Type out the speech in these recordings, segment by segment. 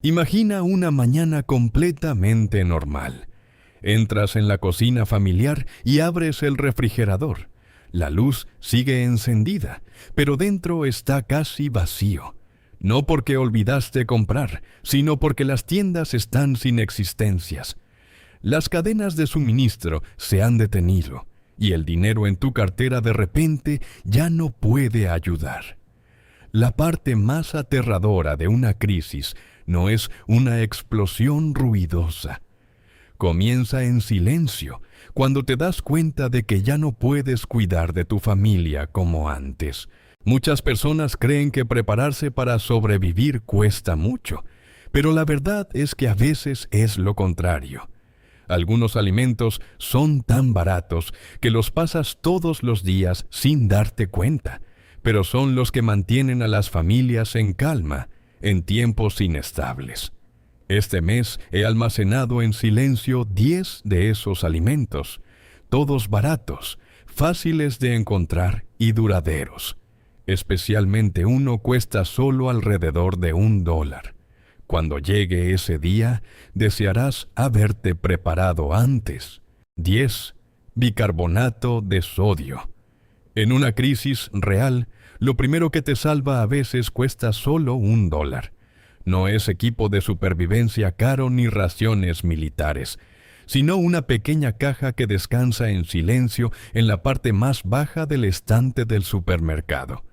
Imagina una mañana completamente normal. Entras en la cocina familiar y abres el refrigerador. La luz sigue encendida, pero dentro está casi vacío. No porque olvidaste comprar, sino porque las tiendas están sin existencias. Las cadenas de suministro se han detenido y el dinero en tu cartera de repente ya no puede ayudar. La parte más aterradora de una crisis no es una explosión ruidosa. Comienza en silencio, cuando te das cuenta de que ya no puedes cuidar de tu familia como antes. Muchas personas creen que prepararse para sobrevivir cuesta mucho, pero la verdad es que a veces es lo contrario. Algunos alimentos son tan baratos que los pasas todos los días sin darte cuenta, pero son los que mantienen a las familias en calma en tiempos inestables. Este mes he almacenado en silencio 10 de esos alimentos, todos baratos, fáciles de encontrar y duraderos. Especialmente uno cuesta solo alrededor de $1. Cuando llegue ese día, desearás haberte preparado antes. 10. Bicarbonato de sodio. En una crisis real, lo primero que te salva a veces cuesta solo $1. No es equipo de supervivencia caro ni raciones militares, sino una pequeña caja que descansa en silencio en la parte más baja del estante del supermercado.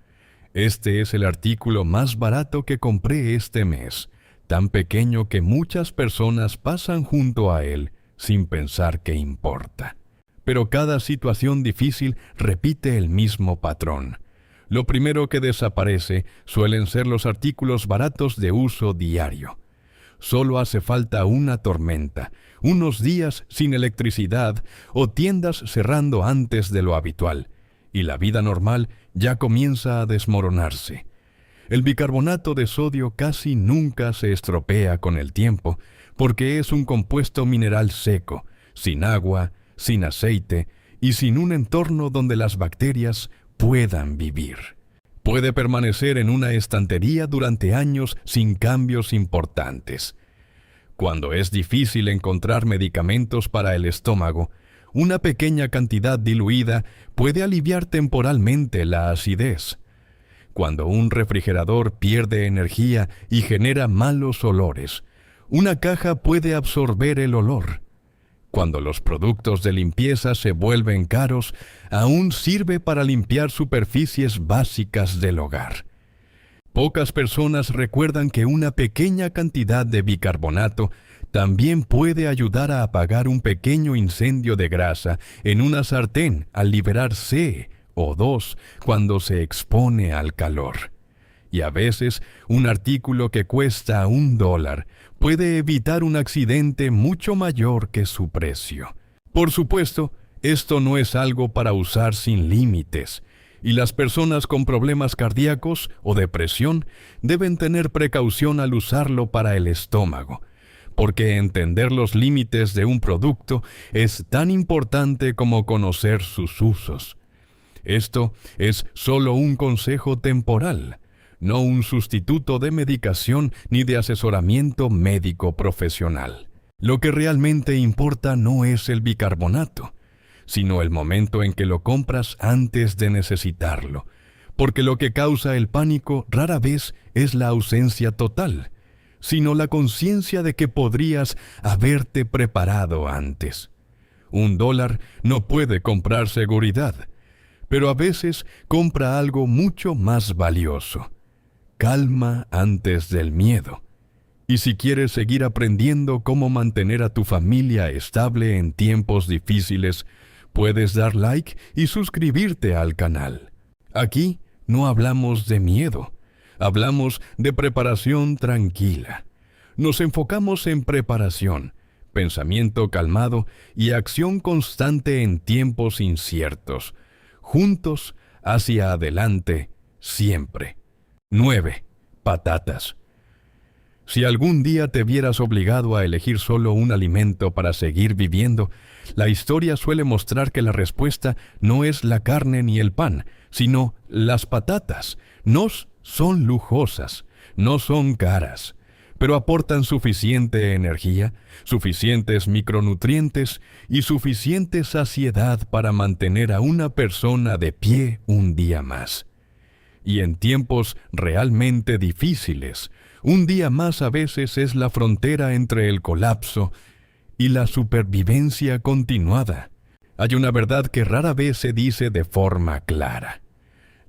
Este es el artículo más barato que compré este mes, tan pequeño que muchas personas pasan junto a él sin pensar que importa. Pero cada situación difícil repite el mismo patrón. Lo primero que desaparece suelen ser los artículos baratos de uso diario. Solo hace falta una tormenta, unos días sin electricidad o tiendas cerrando antes de lo habitual, y la vida normal ya comienza a desmoronarse. El bicarbonato de sodio casi nunca se estropea con el tiempo, porque es un compuesto mineral seco, sin agua, sin aceite y sin un entorno donde las bacterias puedan vivir. Puede permanecer en una estantería durante años sin cambios importantes. Cuando es difícil encontrar medicamentos para el estómago, una pequeña cantidad diluida puede aliviar temporalmente la acidez. Cuando un refrigerador pierde energía y genera malos olores, una caja puede absorber el olor. Cuando los productos de limpieza se vuelven caros, aún sirve para limpiar superficies básicas del hogar. Pocas personas recuerdan que una pequeña cantidad de bicarbonato también puede ayudar a apagar un pequeño incendio de grasa en una sartén al liberar CO2 cuando se expone al calor. Y a veces, un artículo que cuesta $1 puede evitar un accidente mucho mayor que su precio. Por supuesto, esto no es algo para usar sin límites, y las personas con problemas cardíacos o depresión deben tener precaución al usarlo para el estómago, porque entender los límites de un producto es tan importante como conocer sus usos. Esto es solo un consejo temporal, no un sustituto de medicación ni de asesoramiento médico profesional. Lo que realmente importa no es el bicarbonato, sino el momento en que lo compras antes de necesitarlo, porque lo que causa el pánico rara vez es la ausencia total, sino la conciencia de que podrías haberte preparado antes. $1 no puede comprar seguridad, pero a veces compra algo mucho más valioso: calma antes del miedo. Y si quieres seguir aprendiendo cómo mantener a tu familia estable en tiempos difíciles, puedes dar like y suscribirte al canal. Aquí no hablamos de miedo, hablamos de preparación tranquila. Nos enfocamos en preparación, pensamiento calmado y acción constante en tiempos inciertos, juntos hacia adelante siempre. 9. Patatas. Si algún día te vieras obligado a elegir solo un alimento para seguir viviendo, la historia suele mostrar que la respuesta no es la carne ni el pan, sino las patatas. No son lujosas, no son caras, pero aportan suficiente energía, suficientes micronutrientes y suficiente saciedad para mantener a una persona de pie un día más. Y en tiempos realmente difíciles, un día más a veces es la frontera entre el colapso y la supervivencia continuada. Hay una verdad que rara vez se dice de forma clara.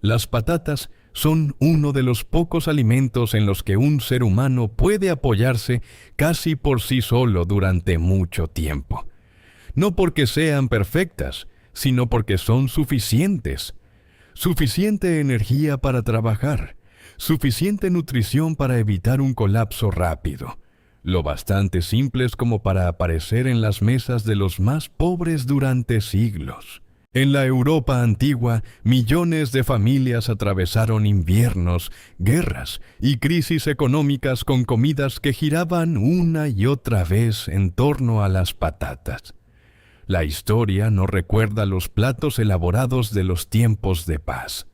Las patatas son uno de los pocos alimentos en los que un ser humano puede apoyarse casi por sí solo durante mucho tiempo. No porque sean perfectas, sino porque son suficientes. Suficiente energía para trabajar, suficiente nutrición para evitar un colapso rápido, lo bastante simples como para aparecer en las mesas de los más pobres durante siglos. En la Europa antigua, millones de familias atravesaron inviernos, guerras y crisis económicas con comidas que giraban una y otra vez en torno a las patatas. La historia no recuerda los platos elaborados de los tiempos de paz.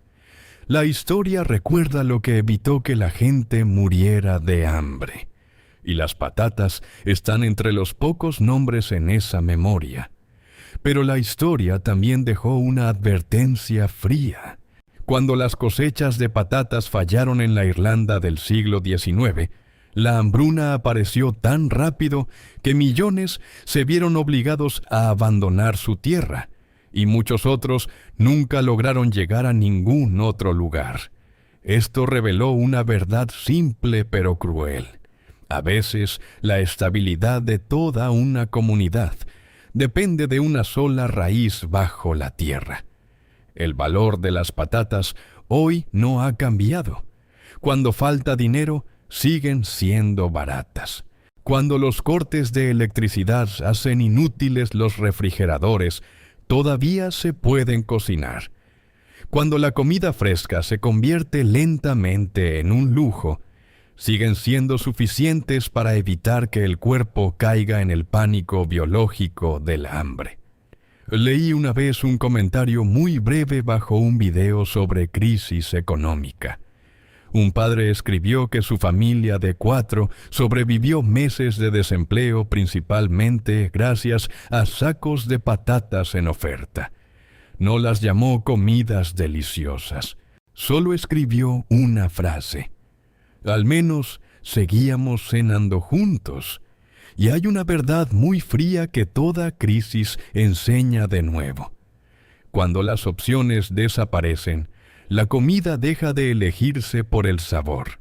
La historia recuerda lo que evitó que la gente muriera de hambre. Y las patatas están entre los pocos nombres en esa memoria. Pero la historia también dejó una advertencia fría. Cuando las cosechas de patatas fallaron en la Irlanda del siglo XIX, la hambruna apareció tan rápido que millones se vieron obligados a abandonar su tierra, y muchos otros nunca lograron llegar a ningún otro lugar. Esto reveló una verdad simple pero cruel. A veces, la estabilidad de toda una comunidad depende de una sola raíz bajo la tierra. El valor de las patatas hoy no ha cambiado. Cuando falta dinero, siguen siendo baratas. Cuando los cortes de electricidad hacen inútiles los refrigeradores, todavía se pueden cocinar. Cuando la comida fresca se convierte lentamente en un lujo, siguen siendo suficientes para evitar que el cuerpo caiga en el pánico biológico del hambre. Leí una vez un comentario muy breve bajo un video sobre crisis económica. Un padre escribió que su familia de 4 sobrevivió meses de desempleo principalmente gracias a sacos de patatas en oferta. No las llamó comidas deliciosas. Solo escribió una frase: al menos seguíamos cenando juntos. Y hay una verdad muy fría que toda crisis enseña de nuevo. Cuando las opciones desaparecen, la comida deja de elegirse por el sabor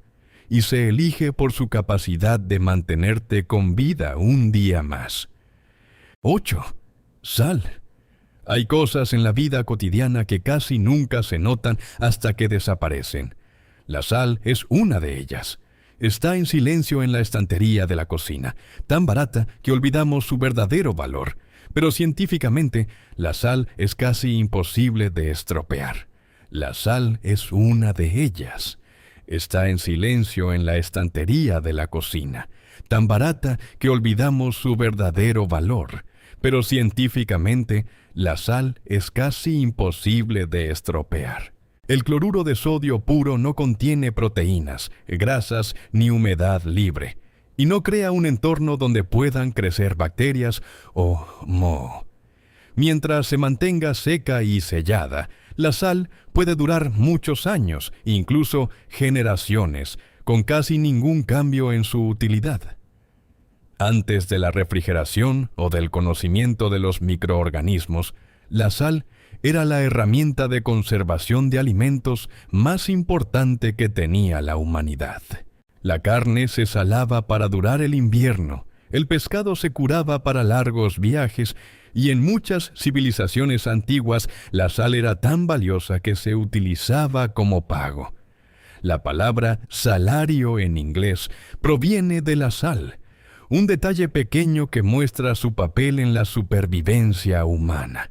y se elige por su capacidad de mantenerte con vida un día más. 8. Sal. Hay cosas en la vida cotidiana que casi nunca se notan hasta que desaparecen. La sal es una de ellas. Está en silencio en la estantería de la cocina, tan barata que olvidamos su verdadero valor. Pero científicamente, la sal es casi imposible de estropear. La sal es una de ellas. Está en silencio en la estantería de la cocina, tan barata que olvidamos su verdadero valor. Pero científicamente, la sal es casi imposible de estropear. El cloruro de sodio puro no contiene proteínas, grasas ni humedad libre, y no crea un entorno donde puedan crecer bacterias o moho. Mientras se mantenga seca y sellada, la sal puede durar muchos años, incluso generaciones, con casi ningún cambio en su utilidad. Antes de la refrigeración o del conocimiento de los microorganismos, la sal era la herramienta de conservación de alimentos más importante que tenía la humanidad. La carne se salaba para durar el invierno, el pescado se curaba para largos viajes, y en muchas civilizaciones antiguas la sal era tan valiosa que se utilizaba como pago. La palabra salario en inglés proviene de la sal, un detalle pequeño que muestra su papel en la supervivencia humana.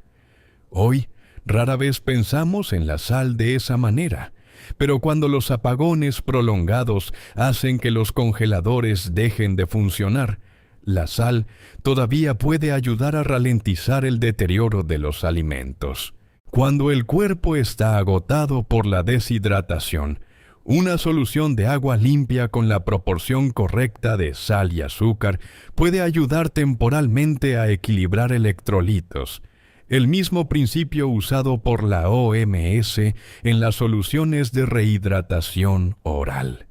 Hoy, rara vez pensamos en la sal de esa manera, pero cuando los apagones prolongados hacen que los congeladores dejen de funcionar, la sal todavía puede ayudar a ralentizar el deterioro de los alimentos. Cuando el cuerpo está agotado por la deshidratación, Una solución de agua limpia con la proporción correcta de sal y azúcar puede ayudar temporalmente a equilibrar electrolitos, el mismo principio usado por la OMS en las soluciones de rehidratación oral.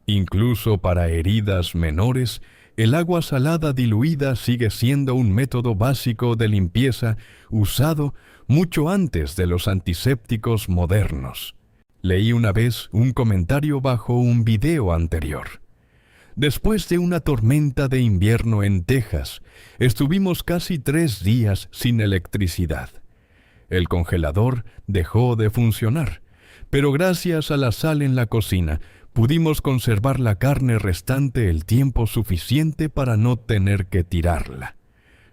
Incluso para heridas menores, el agua salada diluida sigue siendo un método básico de limpieza usado mucho antes de los antisépticos modernos. Leí una vez un comentario bajo un video anterior. Después de una tormenta de invierno en Texas, estuvimos casi 3 días sin electricidad. El congelador dejó de funcionar, pero gracias a la sal en la cocina, pudimos conservar la carne restante el tiempo suficiente para no tener que tirarla.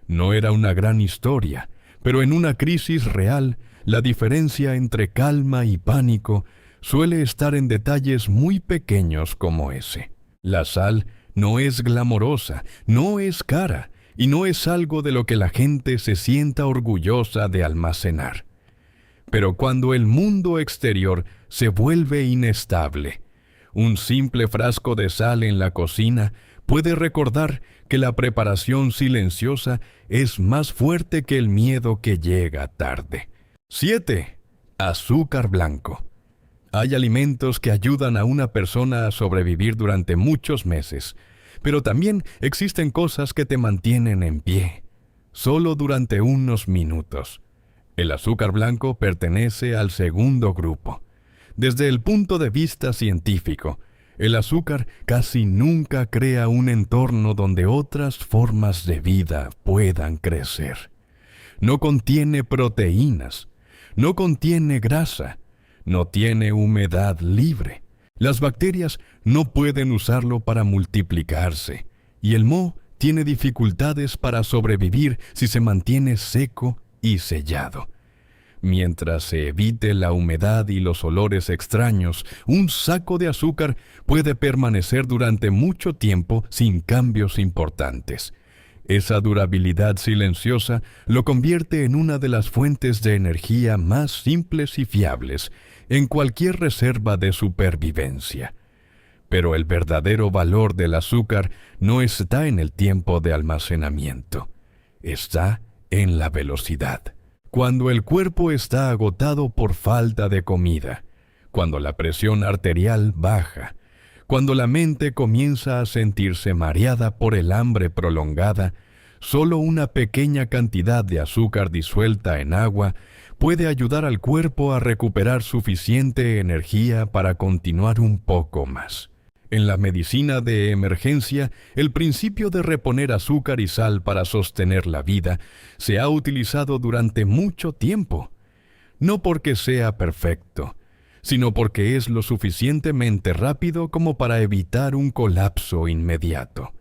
No era una gran historia, pero en una crisis real, la diferencia entre calma y pánico suele estar en detalles muy pequeños como ese. La sal no es glamorosa, no es cara, y no es algo de lo que la gente se sienta orgullosa de almacenar. Pero cuando el mundo exterior se vuelve inestable, un simple frasco de sal en la cocina puede recordar que la preparación silenciosa es más fuerte que el miedo que llega tarde. 7. Azúcar blanco. Hay alimentos que ayudan a una persona a sobrevivir durante muchos meses, pero también existen cosas que te mantienen en pie, solo durante unos minutos. El azúcar blanco pertenece al segundo grupo. Desde el punto de vista científico, el azúcar casi nunca crea un entorno donde otras formas de vida puedan crecer. No contiene proteínas, no contiene grasa, no tiene humedad libre. Las bacterias no pueden usarlo para multiplicarse, y el moho tiene dificultades para sobrevivir si se mantiene seco y sellado. Mientras se evite la humedad y los olores extraños, un saco de azúcar puede permanecer durante mucho tiempo sin cambios importantes. Esa durabilidad silenciosa lo convierte en una de las fuentes de energía más simples y fiables en cualquier reserva de supervivencia. Pero el verdadero valor del azúcar no está en el tiempo de almacenamiento, está en la velocidad. Cuando el cuerpo está agotado por falta de comida, cuando la presión arterial baja, cuando la mente comienza a sentirse mareada por el hambre prolongada, solo una pequeña cantidad de azúcar disuelta en agua puede ayudar al cuerpo a recuperar suficiente energía para continuar un poco más. En la medicina de emergencia, el principio de reponer azúcar y sal para sostener la vida se ha utilizado durante mucho tiempo. No porque sea perfecto, sino porque es lo suficientemente rápido como para evitar un colapso inmediato.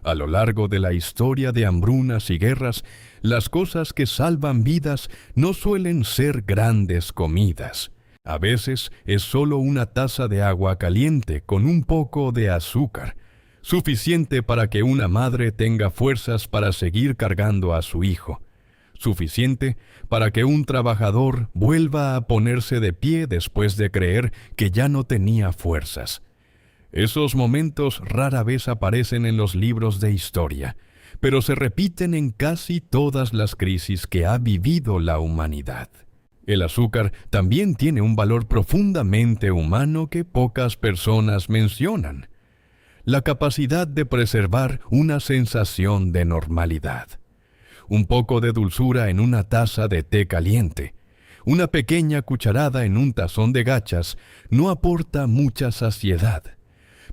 A lo largo de la historia de hambrunas y guerras, las cosas que salvan vidas no suelen ser grandes comidas. A veces es solo una taza de agua caliente con un poco de azúcar, suficiente para que una madre tenga fuerzas para seguir cargando a su hijo, suficiente para que un trabajador vuelva a ponerse de pie después de creer que ya no tenía fuerzas. Esos momentos rara vez aparecen en los libros de historia, pero se repiten en casi todas las crisis que ha vivido la humanidad. El azúcar también tiene un valor profundamente humano que pocas personas mencionan: la capacidad de preservar una sensación de normalidad. Un poco de dulzura en una taza de té caliente, una pequeña cucharada en un tazón de gachas, no aporta mucha saciedad,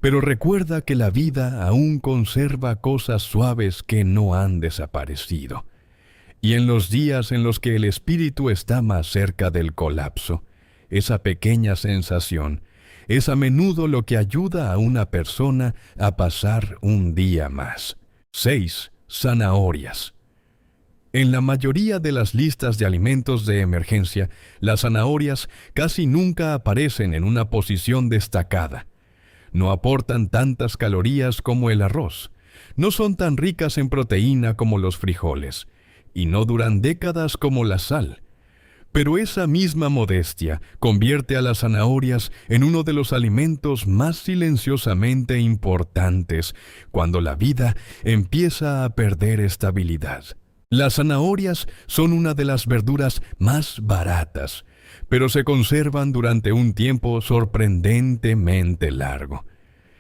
pero recuerda que la vida aún conserva cosas suaves que no han desaparecido. Y en los días en los que el espíritu está más cerca del colapso, esa pequeña sensación es a menudo lo que ayuda a una persona a pasar un día más. 6. Zanahorias. En la mayoría de las listas de alimentos de emergencia, las zanahorias casi nunca aparecen en una posición destacada. No aportan tantas calorías como el arroz, no son tan ricas en proteína como los frijoles, y no duran décadas como la sal. Pero esa misma modestia convierte a las zanahorias en uno de los alimentos más silenciosamente importantes cuando la vida empieza a perder estabilidad. Las zanahorias son una de las verduras más baratas, pero se conservan durante un tiempo sorprendentemente largo.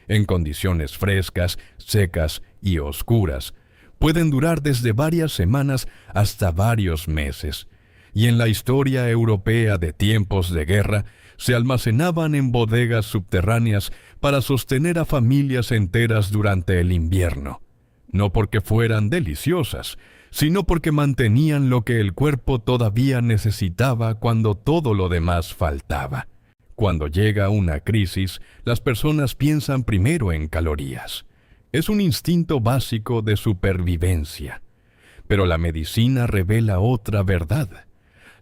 En condiciones frescas, secas y oscuras, pueden durar desde varias semanas hasta varios meses. Y en la historia europea de tiempos de guerra, se almacenaban en bodegas subterráneas para sostener a familias enteras durante el invierno. No porque fueran deliciosas, sino porque mantenían lo que el cuerpo todavía necesitaba cuando todo lo demás faltaba. Cuando llega una crisis, las personas piensan primero en calorías. Es un instinto básico de supervivencia. Pero la medicina revela otra verdad.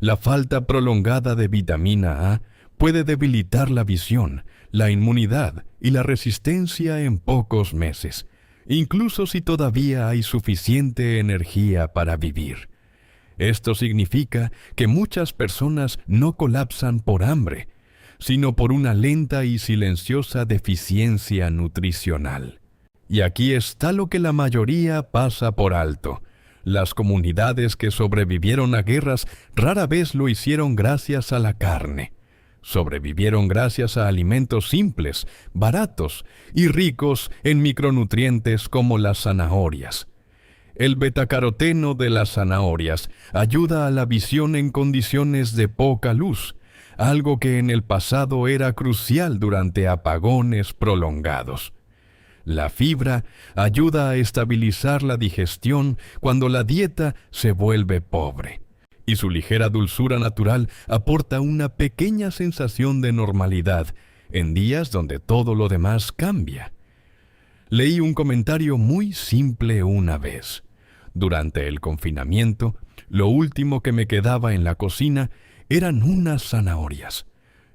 La falta prolongada de vitamina A puede debilitar la visión, la inmunidad y la resistencia en pocos meses, incluso si todavía hay suficiente energía para vivir. Esto significa que muchas personas no colapsan por hambre, sino por una lenta y silenciosa deficiencia nutricional. Y aquí está lo que la mayoría pasa por alto. Las comunidades que sobrevivieron a guerras rara vez lo hicieron gracias a la carne. Sobrevivieron gracias a alimentos simples, baratos y ricos en micronutrientes como las zanahorias. El betacaroteno de las zanahorias ayuda a la visión en condiciones de poca luz, algo que en el pasado era crucial durante apagones prolongados. La fibra ayuda a estabilizar la digestión cuando la dieta se vuelve pobre, y su ligera dulzura natural aporta una pequeña sensación de normalidad en días donde todo lo demás cambia. Leí un comentario muy simple una vez. Durante el confinamiento, lo último que me quedaba en la cocina eran unas zanahorias.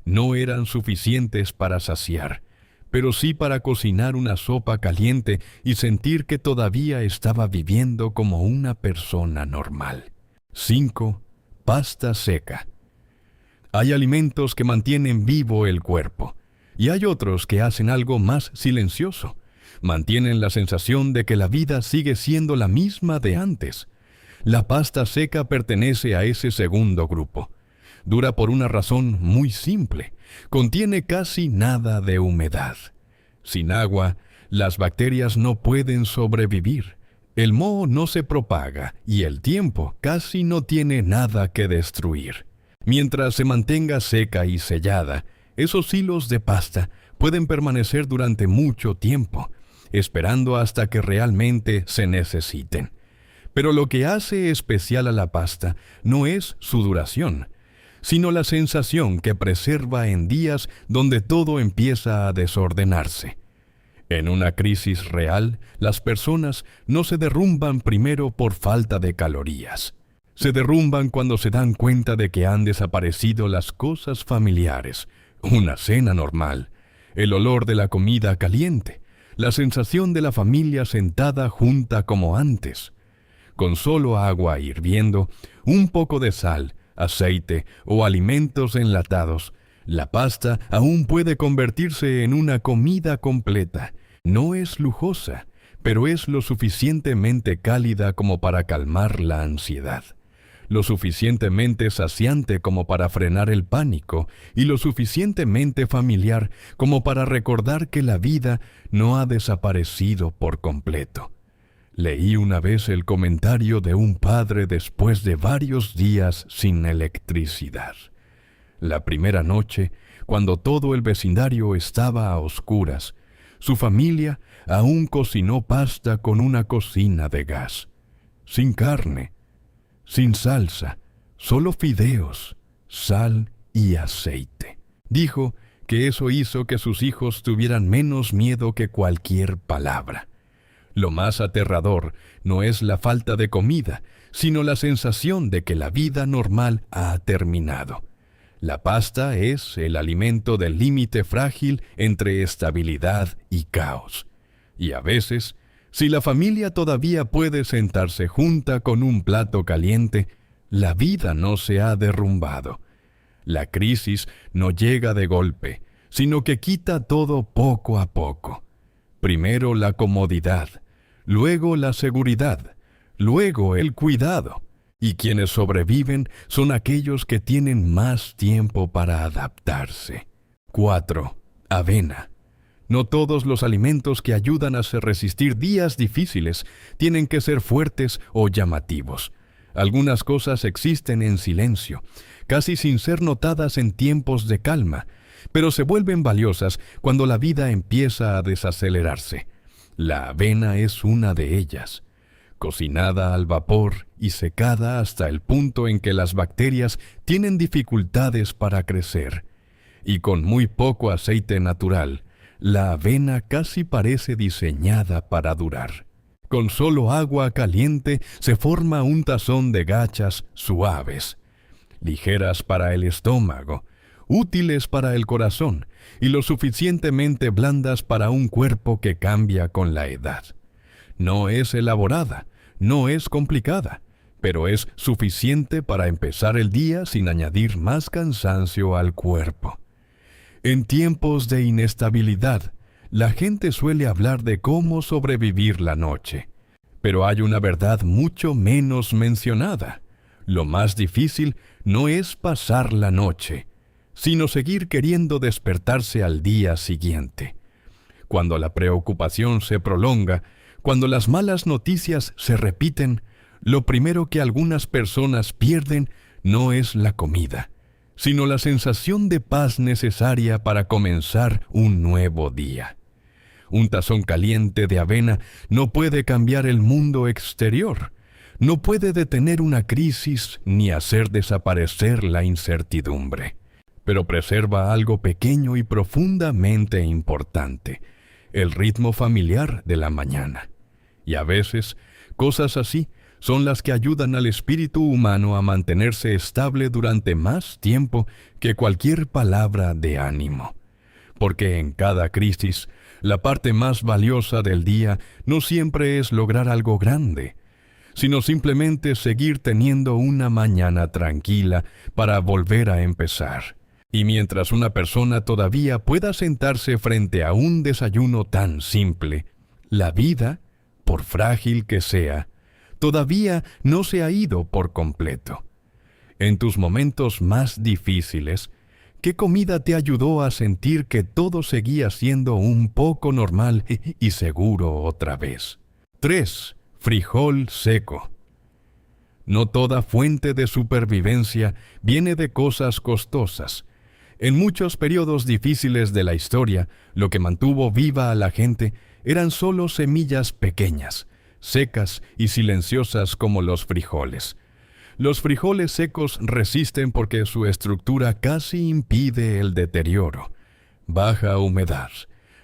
No eran suficientes para saciar, pero sí para cocinar una sopa caliente y sentir que todavía estaba viviendo como una persona normal. 5. Pasta seca. Hay alimentos que mantienen vivo el cuerpo, y hay otros que hacen algo más silencioso. Mantienen la sensación de que la vida sigue siendo la misma de antes. La pasta seca pertenece a ese segundo grupo. Dura por una razón muy simple. Contiene casi nada de humedad. Sin agua, las bacterias no pueden sobrevivir. El moho no se propaga y el tiempo casi no tiene nada que destruir. Mientras se mantenga seca y sellada, esos hilos de pasta pueden permanecer durante mucho tiempo, esperando hasta que realmente se necesiten. Pero lo que hace especial a la pasta no es su duración, sino la sensación que preserva en días donde todo empieza a desordenarse. En una crisis real, las personas no se derrumban primero por falta de calorías. Se derrumban cuando se dan cuenta de que han desaparecido las cosas familiares, una cena normal, el olor de la comida caliente, la sensación de la familia sentada junta como antes. Con solo agua hirviendo, un poco de sal, aceite o alimentos enlatados, la pasta aún puede convertirse en una comida completa. No es lujosa, pero es lo suficientemente cálida como para calmar la ansiedad, lo suficientemente saciante como para frenar el pánico y lo suficientemente familiar como para recordar que la vida no ha desaparecido por completo. Leí una vez el comentario de un padre después de varios días sin electricidad. La primera noche, cuando todo el vecindario estaba a oscuras, su familia aún cocinó pasta con una cocina de gas, sin carne, sin salsa, solo fideos, sal y aceite. Dijo que eso hizo que sus hijos tuvieran menos miedo que cualquier palabra. Lo más aterrador no es la falta de comida, sino la sensación de que la vida normal ha terminado. La pasta es el alimento del límite frágil entre estabilidad y caos. Y a veces, si la familia todavía puede sentarse junta con un plato caliente, La vida no se ha derrumbado. La crisis no llega de golpe, sino que quita todo poco a poco. Primero la comodidad, luego la seguridad, luego el cuidado. Y quienes sobreviven son aquellos que tienen más tiempo para adaptarse. 4. Avena. No todos los alimentos que ayudan a resistir días difíciles tienen que ser fuertes o llamativos. Algunas cosas existen en silencio, casi sin ser notadas en tiempos de calma, pero se vuelven valiosas cuando la vida empieza a desacelerarse. La avena es una de ellas. Cocinada al vapor y secada hasta el punto en que las bacterias tienen dificultades para crecer. Y con muy poco aceite natural, la avena casi parece diseñada para durar. Con solo agua caliente se forma un tazón de gachas suaves, ligeras para el estómago, útiles para el corazón y lo suficientemente blandas para un cuerpo que cambia con la edad. No es elaborada, no es complicada, pero es suficiente para empezar el día sin añadir más cansancio al cuerpo. En tiempos de inestabilidad, la gente suele hablar de cómo sobrevivir la noche, pero hay una verdad mucho menos mencionada. Lo más difícil no es pasar la noche, sino seguir queriendo despertarse al día siguiente. Cuando la preocupación se prolonga, cuando las malas noticias se repiten, lo primero que algunas personas pierden no es la comida, sino la sensación de paz necesaria para comenzar un nuevo día. Un tazón caliente de avena no puede cambiar el mundo exterior, no puede detener una crisis ni hacer desaparecer la incertidumbre, pero preserva algo pequeño y profundamente importante: el ritmo familiar de la mañana. Y a veces, cosas así son las que ayudan al espíritu humano a mantenerse estable durante más tiempo que cualquier palabra de ánimo. Porque en cada crisis, la parte más valiosa del día no siempre es lograr algo grande, sino simplemente seguir teniendo una mañana tranquila para volver a empezar. Y mientras una persona todavía pueda sentarse frente a un desayuno tan simple, la vida, por frágil que sea, todavía no se ha ido por completo. En tus momentos más difíciles, ¿qué comida te ayudó a sentir que todo seguía siendo un poco normal y seguro otra vez? 3. Frijol seco. No toda fuente de supervivencia viene de cosas costosas. En muchos periodos difíciles de la historia, lo que mantuvo viva a la gente eran solo semillas pequeñas, secas y silenciosas como los frijoles. Los frijoles secos resisten porque su estructura casi impide el deterioro. Baja humedad,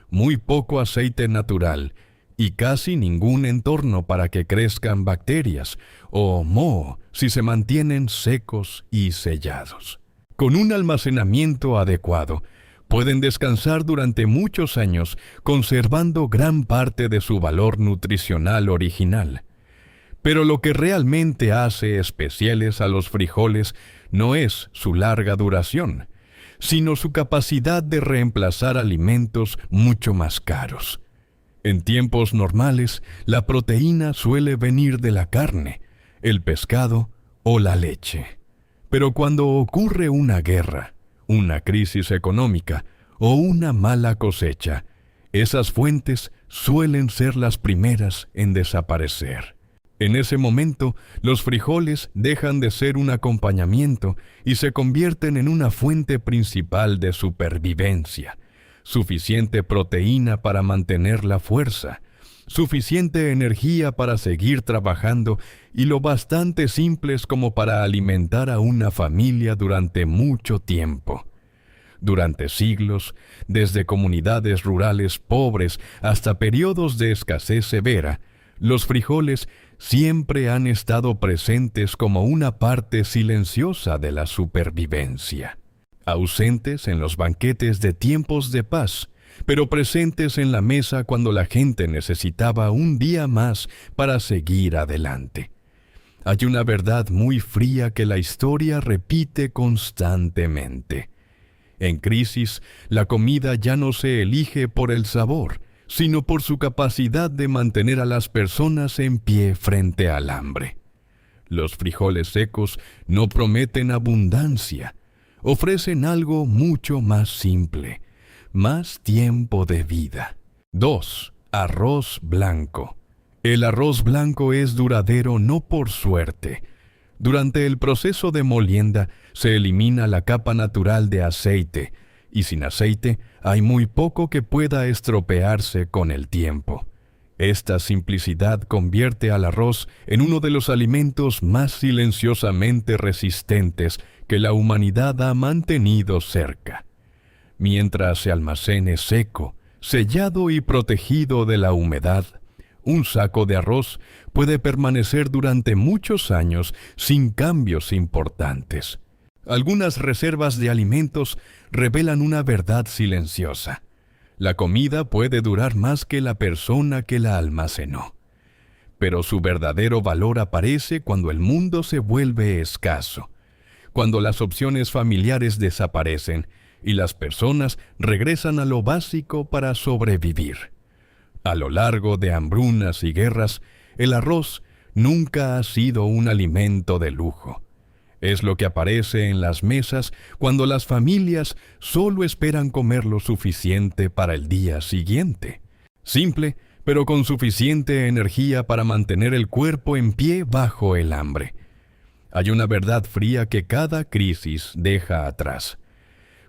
muy poco aceite natural y casi ningún entorno para que crezcan bacterias o moho si se mantienen secos y sellados. Con un almacenamiento adecuado, pueden descansar durante muchos años conservando gran parte de su valor nutricional original. Pero lo que realmente hace especiales a los frijoles no es su larga duración, sino su capacidad de reemplazar alimentos mucho más caros. En tiempos normales, la proteína suele venir de la carne, el pescado o la leche. Pero cuando ocurre una guerra, una crisis económica o una mala cosecha, esas fuentes suelen ser las primeras en desaparecer. En ese momento, los frijoles dejan de ser un acompañamiento y se convierten en una fuente principal de supervivencia. Suficiente proteína para mantener la fuerza, suficiente energía para seguir trabajando y lo bastante simples como para alimentar a una familia durante mucho tiempo. Durante siglos, desde comunidades rurales pobres hasta periodos de escasez severa, los frijoles siempre han estado presentes como una parte silenciosa de la supervivencia. Ausentes en los banquetes de tiempos de paz, pero presentes en la mesa cuando la gente necesitaba un día más para seguir adelante. Hay una verdad muy fría que la historia repite constantemente. En crisis, la comida ya no se elige por el sabor, sino por su capacidad de mantener a las personas en pie frente al hambre. Los frijoles secos no prometen abundancia, ofrecen algo mucho más simple, más tiempo de vida. 2. Arroz blanco. El arroz blanco es duradero no por suerte. Durante el proceso de molienda se elimina la capa natural de aceite, y sin aceite hay muy poco que pueda estropearse con el tiempo. Esta simplicidad convierte al arroz en uno de los alimentos más silenciosamente resistentes que la humanidad ha mantenido cerca. Mientras se almacene seco, sellado y protegido de la humedad, un saco de arroz puede permanecer durante muchos años sin cambios importantes. Algunas reservas de alimentos revelan una verdad silenciosa. La comida puede durar más que la persona que la almacenó. Pero su verdadero valor aparece cuando el mundo se vuelve escaso, cuando las opciones familiares desaparecen y las personas regresan a lo básico para sobrevivir. A lo largo de hambrunas y guerras, el arroz nunca ha sido un alimento de lujo. Es lo que aparece en las mesas cuando las familias solo esperan comer lo suficiente para el día siguiente. Simple, pero con suficiente energía para mantener el cuerpo en pie bajo el hambre. Hay una verdad fría que cada crisis deja atrás.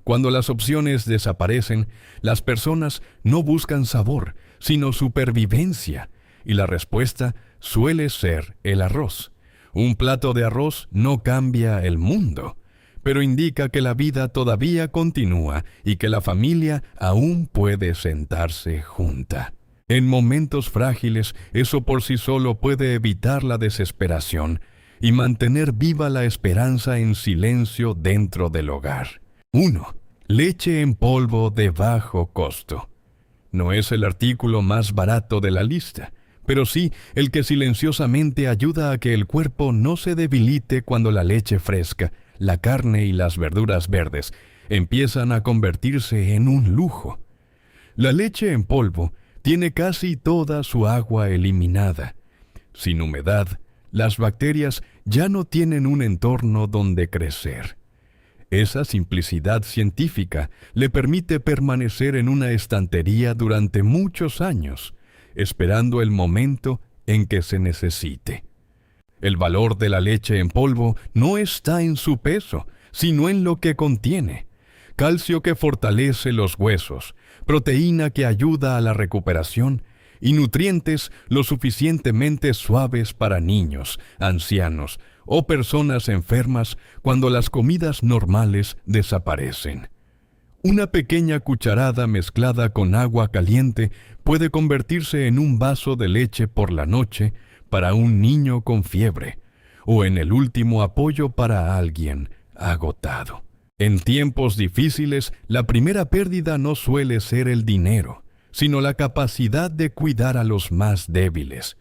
Cuando las opciones desaparecen, las personas no buscan sabor, sino supervivencia, y la respuesta suele ser el arroz. Un plato de arroz no cambia el mundo, pero indica que la vida todavía continúa y que la familia aún puede sentarse junta. En momentos frágiles, eso por sí solo puede evitar la desesperación y mantener viva la esperanza en silencio dentro del hogar. 1. Leche en polvo de bajo costo. No es el artículo más barato de la lista, pero sí el que silenciosamente ayuda a que el cuerpo no se debilite cuando la leche fresca, la carne y las verduras verdes empiezan a convertirse en un lujo. La leche en polvo tiene casi toda su agua eliminada. Sin humedad, las bacterias ya no tienen un entorno donde crecer. Esa simplicidad científica le permite permanecer en una estantería durante muchos años, esperando el momento en que se necesite. El valor de la leche en polvo no está en su peso, sino en lo que contiene. Calcio que fortalece los huesos, proteína que ayuda a la recuperación y nutrientes lo suficientemente suaves para niños, ancianos o personas enfermas cuando las comidas normales desaparecen. Una pequeña cucharada mezclada con agua caliente puede convertirse en un vaso de leche por la noche para un niño con fiebre, o en el último apoyo para alguien agotado. En tiempos difíciles, la primera pérdida no suele ser el dinero, sino la capacidad de cuidar a los más débiles.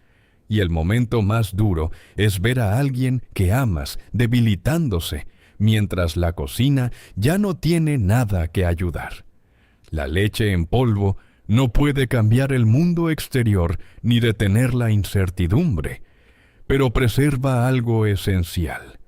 Y el momento más duro es ver a alguien que amas debilitándose, mientras la cocina ya no tiene nada que ayudar. La leche en polvo no puede cambiar el mundo exterior ni detener la incertidumbre, pero preserva algo esencial: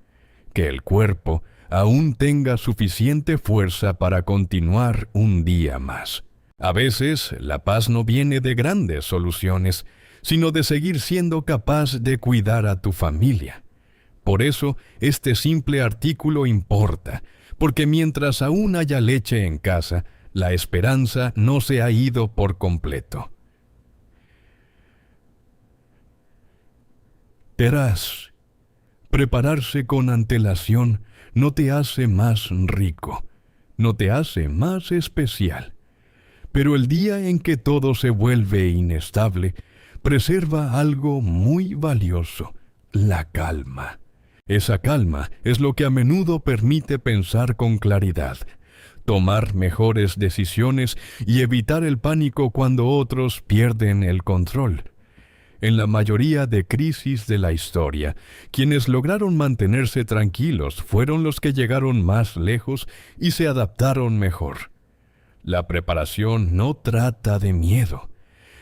que el cuerpo aún tenga suficiente fuerza para continuar un día más. A veces, la paz no viene de grandes soluciones, sino de seguir siendo capaz de cuidar a tu familia. Por eso, este simple artículo importa, porque mientras aún haya leche en casa, la esperanza no se ha ido por completo. Verás, prepararse con antelación no te hace más rico, no te hace más especial. Pero el día en que todo se vuelve inestable, preserva algo muy valioso: la calma. Esa calma es lo que a menudo permite pensar con claridad, tomar mejores decisiones y evitar el pánico cuando otros pierden el control. En la mayoría de crisis de la historia, quienes lograron mantenerse tranquilos fueron los que llegaron más lejos y se adaptaron mejor. La preparación no trata de miedo,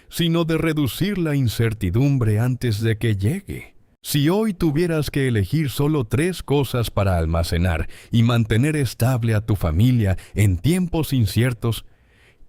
sino de reducir la incertidumbre antes de que llegue. Si hoy tuvieras que elegir solo 3 cosas para almacenar y mantener estable a tu familia en tiempos inciertos,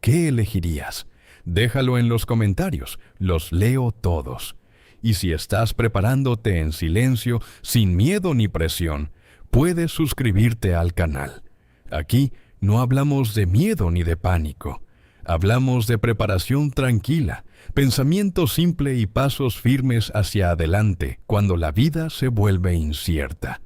¿qué elegirías? Déjalo en los comentarios, los leo todos. Y si estás preparándote en silencio, sin miedo ni presión, puedes suscribirte al canal. Aquí no hablamos de miedo ni de pánico. Hablamos de preparación tranquila, pensamiento simple y pasos firmes hacia adelante cuando la vida se vuelve incierta.